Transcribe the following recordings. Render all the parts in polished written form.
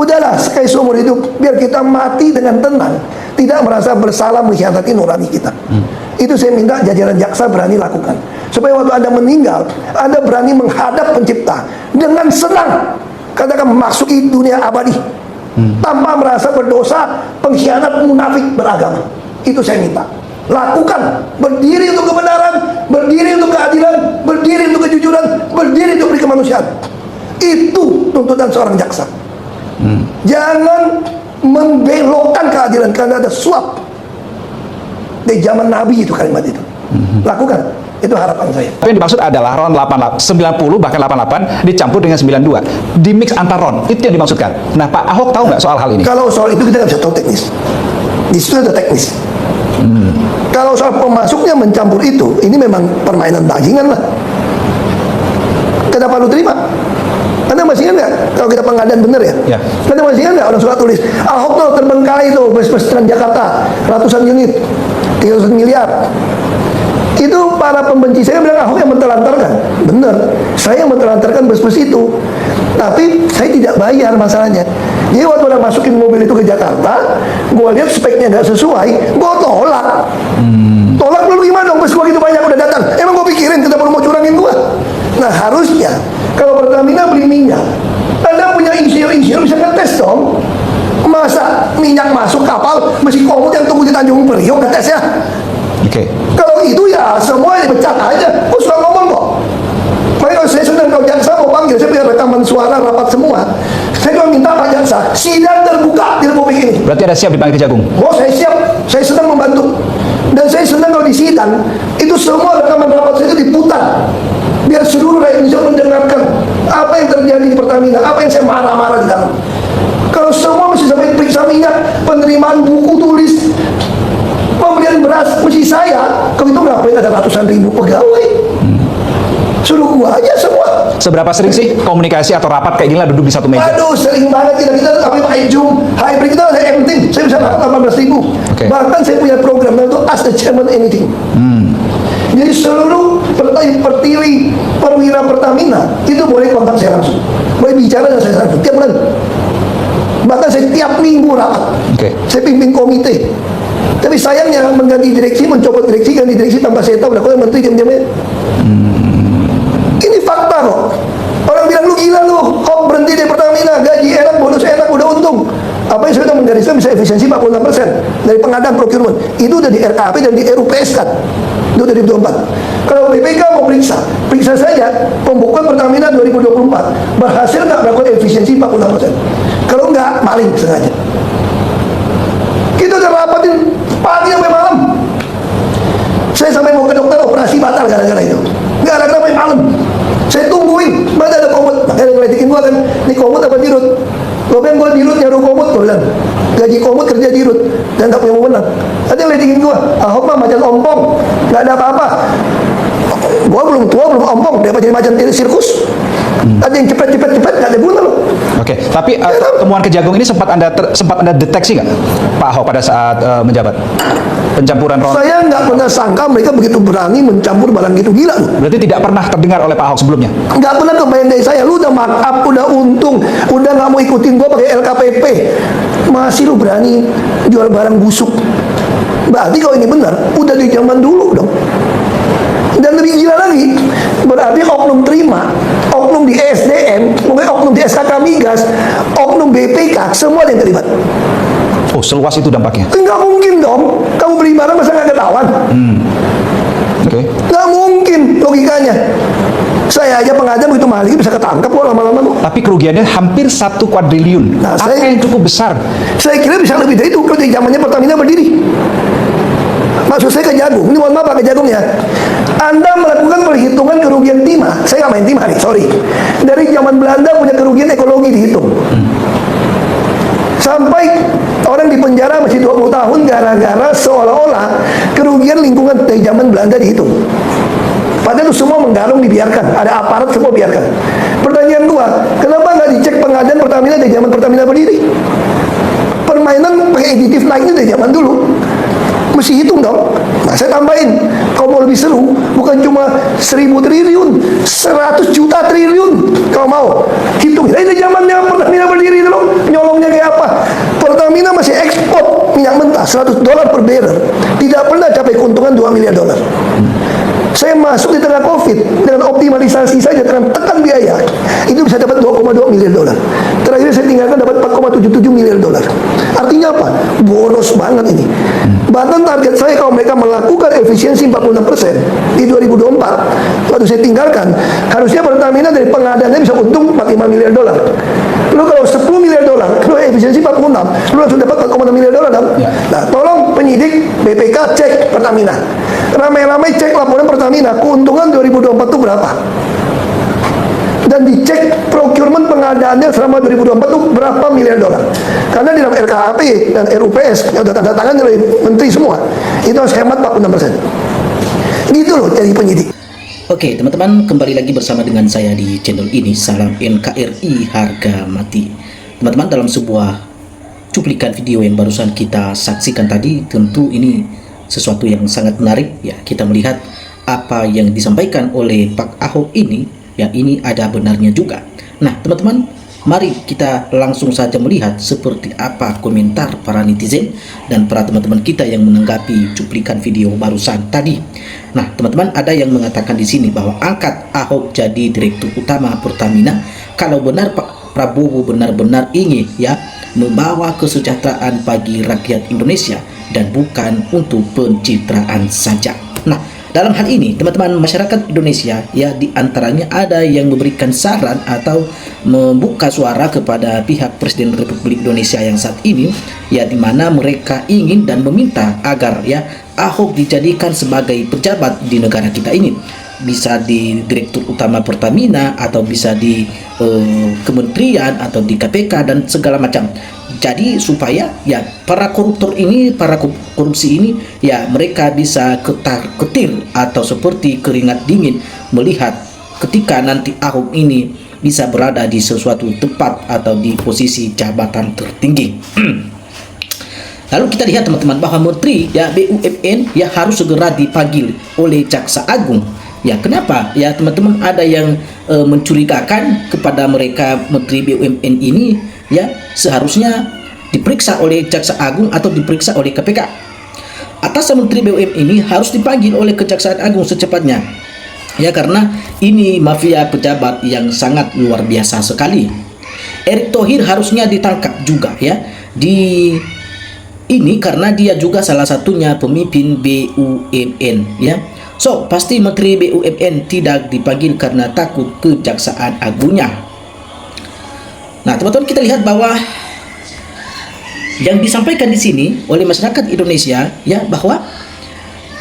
Udahlah, sekali seumur hidup, biar kita mati dengan tenang, tidak merasa bersalah mengkhianati nurani kita. Itu saya minta jajaran jaksa berani lakukan, supaya waktu Anda meninggal, Anda berani menghadap pencipta dengan senang, katakan memasuki dunia abadi, tanpa merasa berdosa, pengkhianat, munafik beragama. Itu saya minta. Lakukan, berdiri untuk kebenaran, berdiri untuk keadilan, berdiri untuk kejujuran, berdiri untuk kemanusiaan. Itu tuntutan seorang jaksa. Jangan membelokkan keadilan karena ada suap. Di zaman Nabi itu kalimat itu. Lakukan. Itu harapan saya. Tapi yang dimaksud adalah RON 90 bahkan 88 dicampur dengan 92. Di mix antar RON. Itu yang dimaksudkan. Nah, Pak Ahok tahu nggak soal hal ini? Kalau soal itu kita nggak bisa tahu teknis. Di situ ada teknis. Kalau soal pemasuknya mencampur itu, ini memang permainan bajingan lah. Kenapa lu terima? Anda masih ingat nggak kalau kita pengadaan bener ya? Ya. Anda masih ingat nggak orang surat tulis Ahok tuh terbengkalai tuh bus-bus Transjakarta ratusan unit 300 miliar. Itu para pembenci saya bilang Ahok yang mentelantarkan. Bener, saya yang mentelantarkan bus-bus itu. Tapi saya tidak bayar masalahnya. Jadi waktu udah masukin mobil itu ke Jakarta, gue lihat speknya nggak sesuai, gue tolak. Tolak dulu gimana dong? Bus gue gitu banyak udah datang. Emang gue pikirin kita perlu mau curangin gue? Nah harusnya kalau Pertamina beli minyak, Anda punya insinyur bisa ngetes dong. Masa minyak masuk kapal mesti komut yang tunggu di Tanjung Priok ngetesnya? Oke. Kalau itu ya semua dipecat aja. Gue suka ngomong kok. Makanya kalau saya senang kalau jaksa mau panggil, saya punya rekaman suara rapat semua. Saya cuma minta Pak Jaksa, sidang terbuka di Republik ini. Berarti ada siap dipanggil Kejagung? Oh saya siap, saya senang membantu. Dan saya senang kalau di sidang, itu semua rekaman rapat saya itu diputar. Biar seluruh rakyat Indonesia mendengarkan apa yang terjadi di Pertamina, apa yang saya marah-marah di dalam. Kalau semua mesti sampai periksa minyak, penerimaan buku tulis, pembelian beras, mesti saya, kalau itu ngapain ada ratusan ribu pegawai. Suruh gua aja semua. Seberapa sering sih komunikasi atau rapat kayak gini lah duduk di satu meja? Aduh, sering banget kita sampai pakai Zoom, hybrid kita ada M-Team, saya bisa dapat 18.000. Okay. Bahkan saya punya program itu Ask the Chairman Anything. Jadi seluruh pertiwi perwira Pertamina itu boleh kontak saya langsung, boleh bicara dengan saya langsung tiap bulan. Bahkan saya tiap minggu rapat. Okay. Saya pimpin komite. Tapi sayangnya mengganti direksi, mencopot direksi, ganti direksi tanpa saya tahu. Udah kau menteri diam-diamnya. Ini fakta kok. Orang bilang lu gila lu, kok berhenti di Pertamina, gaji enak, bonus enak, udah untung. Apa yang sudah menggariskan bisa efisiensi 46% dari pengadaan procurement. Itu udah di RKP dan di RUPS kan. Itu dari 2024. Kalau BPK mau periksa saja pembukuan Pertamina 2024 berhasil nggak melakukan efisiensi 46%. Kalau nggak, maling sengaja. Kita udah rapatin pagi sampai malam. Saya sampai mau ke dokter, operasi batal gara-gara itu. Gara-gara sampai malam. Saya tungguin, mana ada komut. Makanya ngelidikin gua kan, ini komut apa dirut? Gua bilang gua dirut nyaruh komut, gua bilang. Gaji komut kerja dirut dan tak punya wewenang. Nanti ngelidikin gua, Ahok mah macan ompong, nggak ada apa-apa. Gua belum tua, belum ompong, dia jadi macan sirkus. Ada yang cepet, nggak ada guna loh. Oke, tapi temuan Kejagung ini sempat anda deteksi nggak, Pak Ahok pada saat menjabat pencampuran RON? Saya nggak pernah sangka mereka begitu berani mencampur barang gitu, gila loh. Berarti tidak pernah terdengar oleh Pak Ahok sebelumnya? Nggak pernah kebayang dari saya. Lu udah mark up, udah untung, udah nggak mau ikutin gua pakai LKPP, masih lu berani jual barang busuk. Berarti kalau ini benar, udah di zaman dulu dong. Dan lebih gila lagi, berarti oknum terima, oknum di SDM, mungkin oknum di SKK Migas, oknum BPK, semua yang terlibat. Oh, seluas itu dampaknya? Nggak mungkin dong, kamu beli barang masa nggak ketahuan? Oke. Nggak mungkin logikanya. Saya aja pengadaan begitu mahal bisa ketangkap kok lama-lama kok. Tapi kerugiannya hampir 1 kuadriliun. Nah, Apa yang cukup besar? Saya kira bisa lebih dari itu kalau di zamannya Pertamina berdiri. Maksud saya Kejagung, ini mohon maaf Pak Kejagung ya. Anda melakukan perhitungan kerugian timah. Saya nggak main timah nih, sorry. Dari zaman Belanda punya kerugian ekologi dihitung. Sampai orang di penjara masih 20 tahun gara-gara seolah-olah kerugian lingkungan dari zaman Belanda dihitung. Padahal itu semua menggarung dibiarkan, ada aparat semua biarkan. Pertanyaan gua, kenapa nggak dicek pengadaan Pertamina dari zaman Pertamina berdiri? Permainan pakai editif naiknya dari zaman dulu. Mesti hitung dong. Nah saya tambahin, kalau mau lebih seru, bukan cuma 1.000 triliun, 100 juta triliun. Kalau mau hitung, ini zamannya Pertamina berdiri itu loh, nyolong 3,2 miliar dolar. Terakhir saya tinggalkan dapat 4,77 miliar dolar. Artinya apa? Boros banget ini. Bahkan target saya kalau mereka melakukan efisiensi 46% di 2024, waktu saya tinggalkan, harusnya Pertamina dari pengadaannya bisa untung 45 miliar dolar. Lu kalau 10 miliar dolar, lu efisiensi 46, lu langsung dapat 4,6 miliar dolar dong. Nah, tolong penyidik BPK cek Pertamina. Ramai-ramai cek laporan Pertamina, keuntungan 2024 itu berapa? Dan dicek procurement pengadaannya selama 2024 itu berapa miliar dolar. Karena di dalam RKAP dan RUPS yang sudah tanda tangan oleh menteri semua, itu harus hemat 46%. Gitu loh jadi penyidik. Oke teman-teman, kembali lagi bersama dengan saya di channel ini. Salam NKRI harga mati. Teman-teman, dalam sebuah cuplikan video yang barusan kita saksikan tadi, tentu ini sesuatu yang sangat menarik ya. Kita melihat apa yang disampaikan oleh Pak Ahok ini, ya ini ada benarnya juga. Nah teman-teman, mari kita langsung saja melihat seperti apa komentar para netizen dan para teman-teman kita yang menanggapi cuplikan video barusan tadi. Nah, teman-teman, ada yang mengatakan di sini bahwa angkat Ahok jadi direktur utama Pertamina kalau benar Pak Prabowo benar-benar ingin ya membawa kesejahteraan bagi rakyat Indonesia dan bukan untuk pencitraan saja. Nah, dalam hal ini, teman-teman, masyarakat Indonesia ya diantaranya ada yang memberikan saran atau membuka suara kepada pihak Presiden Republik Indonesia yang saat ini, ya di mana mereka ingin dan meminta agar ya Ahok dijadikan sebagai pejabat di negara kita ini, bisa di direktur utama Pertamina atau bisa di kementerian atau di KPK dan segala macam. Jadi supaya ya para koruptor ini, para korupsi ini ya mereka bisa ketar-ketir atau seperti keringat dingin melihat ketika nanti Ahok ini bisa berada di sesuatu tempat atau di posisi jabatan tertinggi. Lalu kita lihat teman-teman bahwa Menteri ya BUMN ya harus segera dipanggil oleh Jaksa Agung. Ya kenapa? Ya teman-teman, ada yang mencurigakan kepada mereka Menteri BUMN ini ya seharusnya diperiksa oleh Jaksa Agung atau diperiksa oleh KPK. Atasan Menteri BUMN ini harus dipanggil oleh Kejaksaan Agung secepatnya. Ya karena ini mafia pejabat yang sangat luar biasa sekali. Erick Thohir harusnya ditangkap juga ya di ini karena dia juga salah satunya pemimpin BUMN ya. So pasti Menteri BUMN tidak dipanggil karena takut Kejaksaan Agungnya. Nah teman-teman, kita lihat bahwa yang disampaikan di sini oleh masyarakat Indonesia ya bahwa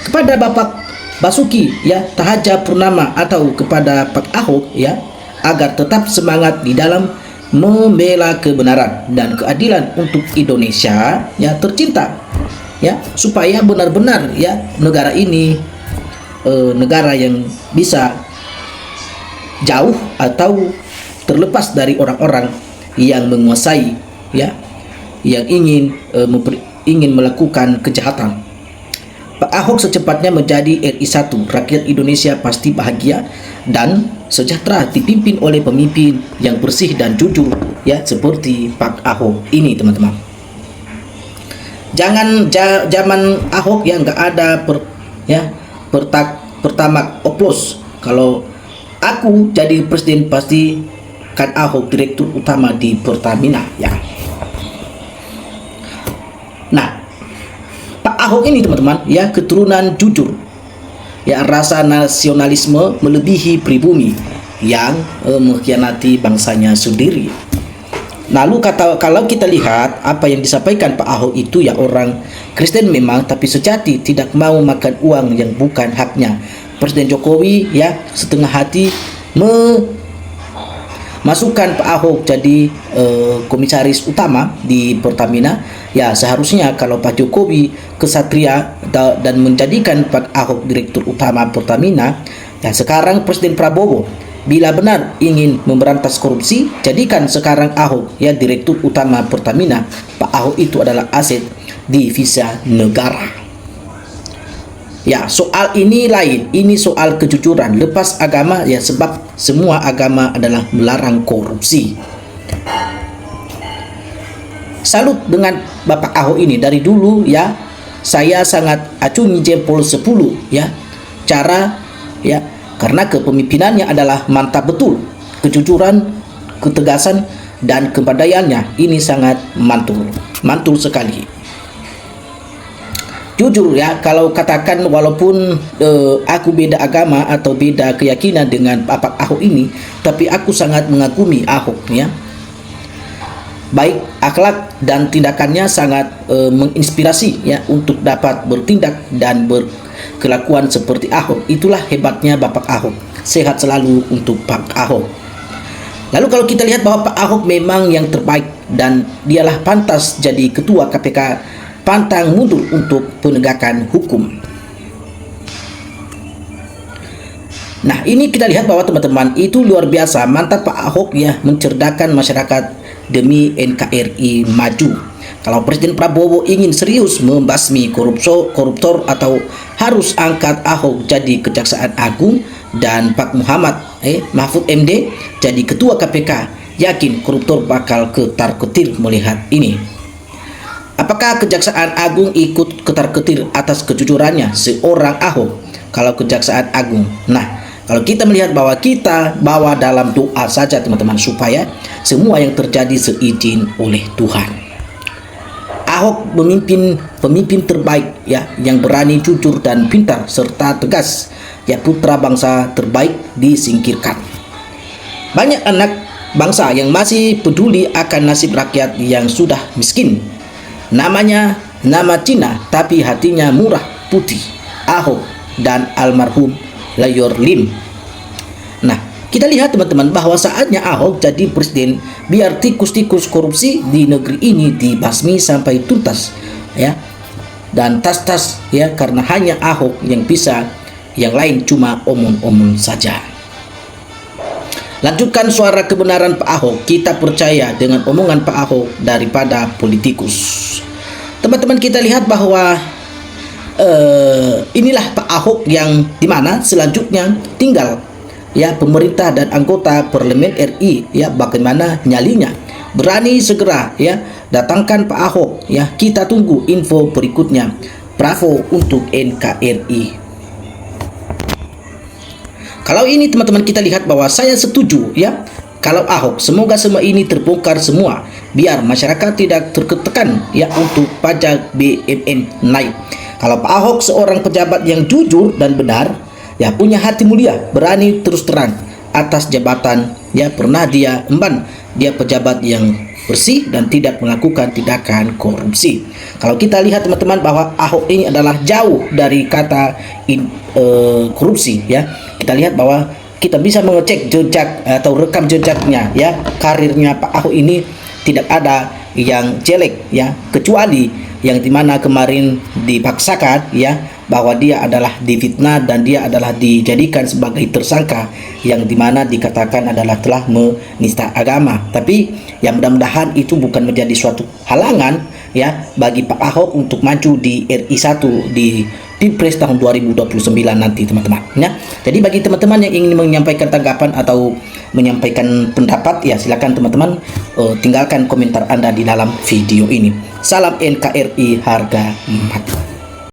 kepada Bapak Basuki ya Tahaja Purnama atau kepada Pak Ahok ya agar tetap semangat di dalam membela kebenaran dan keadilan untuk Indonesia ya tercinta ya, supaya benar-benar ya negara ini negara yang bisa jauh atau terlepas dari orang-orang yang menguasai ya, yang ingin melakukan kejahatan. Pak Ahok secepatnya menjadi RI 1. Rakyat Indonesia pasti bahagia dan sejahtera dipimpin oleh pemimpin yang bersih dan jujur ya seperti Pak Ahok ini teman-teman. Jangan zaman Ahok yang nggak ada pertama oplos. Kalau aku jadi presiden pasti kan Ahok direktur utama di Pertamina ya. Nah Pak Ahok ini teman-teman ya keturunan jujur ya, rasa nasionalisme melebihi pribumi yang mengkhianati bangsanya sendiri. Lalu kalau kita lihat apa yang disampaikan Pak Ahok itu ya orang Kristen memang, tapi sejati tidak mau makan uang yang bukan haknya. Presiden Jokowi ya setengah hati masukkan Pak Ahok jadi komisaris utama di Pertamina. Ya seharusnya kalau Pak Jokowi kesatria dan menjadikan Pak Ahok direktur utama Pertamina, ya sekarang Presiden Prabowo bila benar ingin memberantas korupsi, jadikan sekarang Ahok ya direktur utama Pertamina. Pak Ahok itu adalah aset devisa negara. Ya soal ini lain, ini soal kejujuran lepas agama ya, sebab semua agama adalah melarang korupsi. Salut dengan Bapak Ahok ini, dari dulu ya saya sangat acungi jempol 10 ya cara ya, karena kepemimpinannya adalah mantap betul, kejujuran ketegasan dan kepandaiannya ini sangat mantul sekali. Jujur ya, kalau katakan walaupun aku beda agama atau beda keyakinan dengan Pak Ahok ini, tapi aku sangat mengagumi Ahok ya. Baik akhlak dan tindakannya sangat menginspirasi ya untuk dapat bertindak dan berkelakuan seperti Ahok. Itulah hebatnya Bapak Ahok. Sehat selalu untuk Pak Ahok. Lalu kalau kita lihat bahwa Pak Ahok memang yang terbaik dan dialah pantas jadi ketua KPK, pantang mundur untuk penegakan hukum. Nah, ini kita lihat bahwa teman-teman itu luar biasa mantap Pak Ahok ya, mencerdakan masyarakat demi NKRI maju. Kalau Presiden Prabowo ingin serius membasmi koruptor atau harus angkat Ahok jadi Kejaksaan Agung dan Pak Mahfud MD jadi Ketua KPK, yakin koruptor bakal ketar-ketir melihat ini. Apakah Kejaksaan Agung ikut ketar-ketir atas kejujurannya seorang Ahok? Kalau Kejaksaan Agung, nah kalau kita melihat bahwa kita bawa dalam doa saja teman-teman, supaya semua yang terjadi seizin oleh Tuhan. Ahok pemimpin terbaik ya, yang berani, jujur dan pintar serta tegas ya, putra bangsa terbaik disingkirkan. Banyak anak bangsa yang masih peduli akan nasib rakyat yang sudah miskin. Namanya nama Cina tapi hatinya murah putih, Ahok dan almarhum Layor Lim. Nah, kita lihat teman-teman bahwa saatnya Ahok jadi presiden, biar tikus-tikus korupsi di negeri ini dibasmi sampai tuntas ya, dan tas-tas ya, karena hanya Ahok yang bisa, yang lain cuma omong-omong saja. Lanjutkan suara kebenaran Pak Ahok. Kita percaya dengan omongan Pak Ahok daripada politikus. Teman-teman, kita lihat bahwa inilah Pak Ahok yang dimana selanjutnya tinggal ya pemerintah dan anggota parlemen RI ya, bagaimana nyalinya. Berani segera ya datangkan Pak Ahok ya. Kita tunggu info berikutnya. Bravo untuk NKRI. Kalau ini teman-teman kita lihat bahwa saya setuju ya, kalau Ahok, semoga semua ini terbongkar semua, biar masyarakat tidak tertekan ya untuk pajak BUMN naik. Kalau Pak Ahok seorang pejabat yang jujur dan benar ya, punya hati mulia, berani terus terang atas jabatan ya, pernah dia emban, dia pejabat yang bersih dan tidak melakukan tindakan korupsi. Kalau kita lihat teman-teman bahwa Ahok ini adalah jauh dari kata korupsi ya. Kita lihat bahwa kita bisa mengecek jejak atau rekam jejaknya ya, karirnya Pak Ahok ini tidak ada yang jelek ya, kecuali yang dimana kemarin dipaksakan ya, bahwa dia adalah difitnah dan dia adalah dijadikan sebagai tersangka, yang dimana dikatakan adalah telah menista agama. Tapi ya mudah-mudahan itu bukan menjadi suatu halangan ya bagi Pak Ahok untuk maju di RI 1 di Pilpres tahun 2029 nanti teman-teman ya. Jadi bagi teman-teman yang ingin menyampaikan tanggapan atau menyampaikan pendapat ya, silakan teman-teman tinggalkan komentar Anda di dalam video ini. Salam NKRI harga mati.